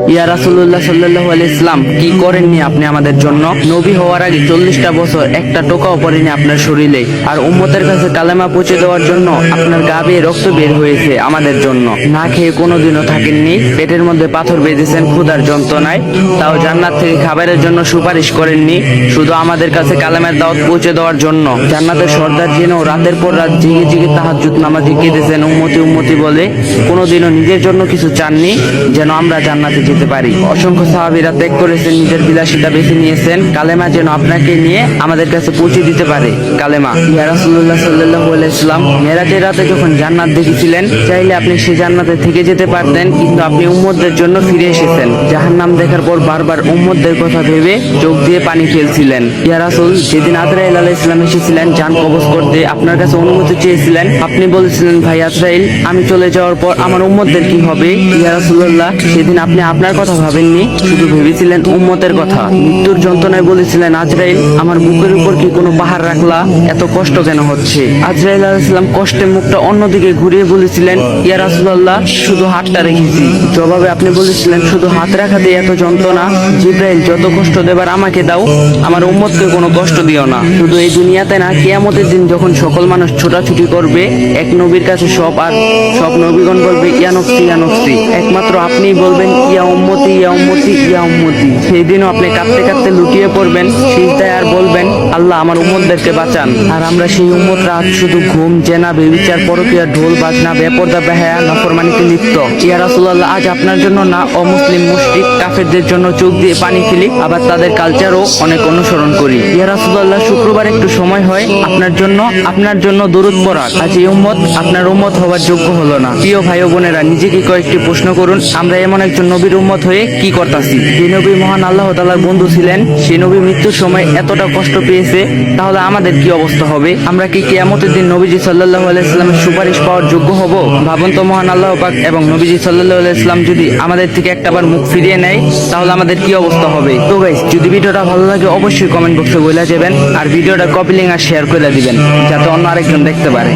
ইয়া রাসূলুল্লাহ সাল্লাল্লাহু আলাইহি ইসলাম, কি করেননি আপনি আমাদের জন্য? নবী হওয়ার আগে 40টা বছর একটা টোকাও পড়েনি আপনার শরীরে, আর উম্মতের কাছে কালেমা পৌঁছে দেওয়ার জন্য আপনার গা বেয়ে রক্ত বের হয়েছে আমাদের জন্য। না খেয়ে কোনোদিনও থাকেননি, পেটের মধ্যে পাথর বেঁধেছেন ক্ষুধার যন্ত্রণায়, তাও জান্নাত থেকে খাবারের জন্য সুপারিশ করেননি, শুধু আমাদের কাছে কালেমার দাওয়াত পৌঁছে দেওয়ার জন্য। জান্নাতের সর্দার জেনেও রাতের পর রাত জেগে জেগে তাহাজ্জুদ নামাজে কেঁদেছেন উম্মতি উম্মতি বলে, কোনোদিনও নিজের জন্য কিছু চাননি যেন আমরা জান্নাতে যেতে পারি। অসংখ্য সাহাবীরা ত্যাগ করেছেন, নিজের বিলাসিতা বেছে নিয়েছেন কালেমা যেন আপনাকে নিয়ে আমাদের কাছে পৌঁছে দিতে পারে। কালেমা। ইয়া রাসূলুল্লাহ সাল্লাল্লাহু আলাইহি ওয়াসাল্লাম, মেরাজের রাতে যখন জান্নাত দেখেছিলেন, চাইলে আপনি সেই জান্নাতে থেকে যেতে পারতেন, কিন্তু আপনি উম্মতদের জন্য ফিরে এসেছেন। জাহান্নাম দেখার পর বারবার উম্মতদের কথা ভেবে চোখ দিয়ে পানি ফেলছিলেন। ইয়া রাসূল, যেদিন আজরাইল আলাইহিস সালাম এসেছিলেন জান কবজ করতে, আপনার কাছে অনুমতি চেয়েছিলেন, আপনি বলেছিলেন, ভাই আজরাইল, আমি চলে যাওয়ার পর আমার উম্মতদের কি হবে? ইয়া রাসূলুল্লাহ, সেদিন আপনি আপনার কথা ভাবেননি, শুধু ভেবেছিলেন উম্মতের কথা। মৃত্যুর যন্ত্রণায় বলেছিলেন, আজরাইল, আমার বুকের উপর কি কোনো পাহাড় রাখলা? এত কষ্ট কেন হচ্ছে? আজরাইল আলাইহিস সালাম কষ্টে মুখটা অন্যদিকে ঘুরিয়ে বলেছিলেন, ইয়া রাসূলুল্লাহ, শুধু হাতটা রেখেছি। জবাবে আপনি বলেছিলেন, শুধু হাত রাখাতে এত যন্ত্রণা? জিব্রাইল, যত কষ্ট দেবার আমাকে দাও, আমার উম্মতকে কোনো কষ্ট দিও না। শুধু এই দুনিয়াতে না, কিয়ামতের দিন যখন সকল মানুষ ছোটাছুটি করবে এক নবীর কাছে, আর সব নবীগণ বলবে, ইয়া নফসি ইয়া নফসি, একমাত্র আপনিই বলবেন, ইয়া উম্মতি ইয়া উম্মতি ইয়া উম্মতি। সেই দিনও আপনি কাঁদতে কাঁদতে লুটিয়ে পড়বেন সিজদায় আর বলবেন, আল্লাহ, আমার উম্মতদেরকে বাঁচান। আর আমরা সেই উম্মতরা আজ শুধু ঘুম, জেনা, বেবিচার, পরকীয়া, ঢোল বাজনা, বেপরদা, বেহায়া, নাফরমানিতে লিপ্ত। ইয়া রাসূলুল্লাহ, আজ আপনার জন্য না অমুসলিম, মুশরিক, কাফেরদের জন্য চোখ দিয়ে পানি ফেলি, আবার তাদের কালচারও অনেক অনুসরণ করি। ইয়া রাসূলুল্লাহ, শুক্রবার একটু সময় হয় আপনার জন্য দরুদ পড়ার, আজ এই উম্মত আপনার উম্মত হওয়ার যোগ্য হলো না। প্রিয় ভাই ও বোনেরা, নিজেকে কয়েকটি প্রশ্ন করুন, আমরা এমন একজন নবীর উম্মত হয়ে কি করতাছি? যে নবী মহান আল্লাহ তাআলার বন্ধু ছিলেন, সেই নবী মৃত্যুর সময় এতটা কষ্ট পেয়েছে, তাহলে আমাদের কি অবস্থা হবে? আমরা কি কিয়ামতের দিন নবীজি সাল্লাল্লাহু আলাইহি সাল্লামের সুপারিশ পাওয়ার যোগ্য হব? ভাবুন তো, মহান আল্লাহ পাক এবং নবীজি সাল্লাল্লাহু আলাইহি সাল্লাম যদি আমাদের থেকে একটাবার মুখ ফিরিয়ে নেয়, তাহলে আমাদের কি অবস্থা হবে? তো গাইস, যদি ভিডিওটা ভালো লাগে অবশ্যই কমেন্ট বক্সে বলে যাবেন, আর ভিডিওটা কপি লিংক আর শেয়ার করে দিবেন, যাতে অন্য আরেকজন দেখতে পারে।